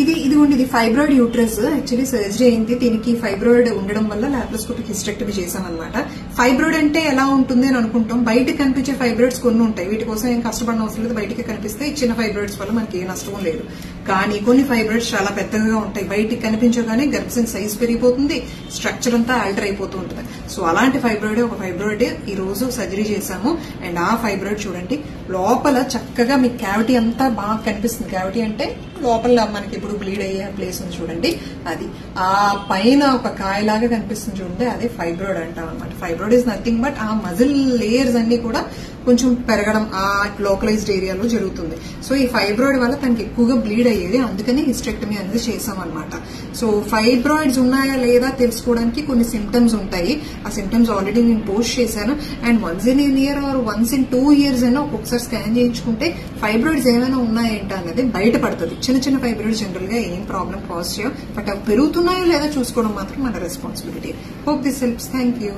ఇది fibroid uterus. Actually surgery అయింది, దీనికి ఫైబ్రాయిడ్ ఉండడం వల్ల లాప్రోస్కోపిక్ హిస్టెక్టమీ చేశామన్నమాట. ఫైబ్రాయిడ్ అంటే ఎలా ఉంటుంది అని అనుకుంటాం. బయటకు కనిపించే ఫైబ్రాయిడ్స్ కొన్ని ఉంటాయి, వీటి కోసం ఏం కష్టపడిన అవసరం లేదు. బయటికి కనిపిస్తే చిన్న ఫైబ్రాయిడ్స్ వల్ల మనకి ఏ నష్టం లేదు. కానీ కొన్ని ఫైబ్రాయిడ్స్ చాలా పెద్దగా ఉంటాయి, బయటికి కనిపించగానే గర్భసంచి సైజ్ పెరిగిపోతుంది, స్ట్రక్చర్ అంతా ఆల్టర్ అయిపోతూ ఉంటుంది. సో అలాంటి ఒక ఫైబ్రాయిడ్ ఈ రోజు సర్జరీ చేశాము. అండ్ ఆ ఫైబ్రాయిడ్ చూడండి, లోపల చక్కగా మీకు క్యావిటీ అంతా బాగా కనిపిస్తుంది. క్యావిటీ అంటే లోపల మనకి ఇప్పుడు బ్లీడ్ అయ్యే ప్లేస్ ఉంది చూడండి, అది ఆ పైన ఒక కాయలాగా కనిపిస్తుంది చూడండి, అదే ఫైబ్రాయిడ్ అంటాం అనమాట. ఫైబ్రాయిడ్ ఇస్ నథింగ్ బట్ ఆ మజిల్ లేయర్స్ అన్ని కూడా కొంచెం పెరగడం ఆ లోకలైజ్డ్ ఏరియాలో జరుగుతుంది. సో ఈ ఫైబ్రాయిడ్ వల్ల తనకి ఎక్కువగా బ్లీడ్ అయ్యేది, అందుకని హిస్టెక్టమీ అనేది చేసాం అనమాట. సో ఫైబ్రాయిడ్స్ ఉన్నాయా లేదా తెలుసుకోవడానికి కొన్ని సిమ్టమ్స్ ఉంటాయి. ఆ సిమ్టమ్స్ ఆల్రెడీ నేను పోస్ట్ చేశాను. And once in year are once in 2 years అయినా ఒక్కొక్కసారి స్కాన్ చేయించుకుంటే ఫైబ్రాయిడ్స్ ఏమైనా ఉన్నాయేంటా అనేది బయటపడుతుంది. చిన్న ఫైబ్రాయిడ్స్ జనరల్ గా ఏం ప్రాబ్లం కాజ్ చేయవు, బట్ అవి పెరుగుతున్నాయో లేదా చూసుకోవడం మాత్రం మన responsibility. Hope this helps. Thank you.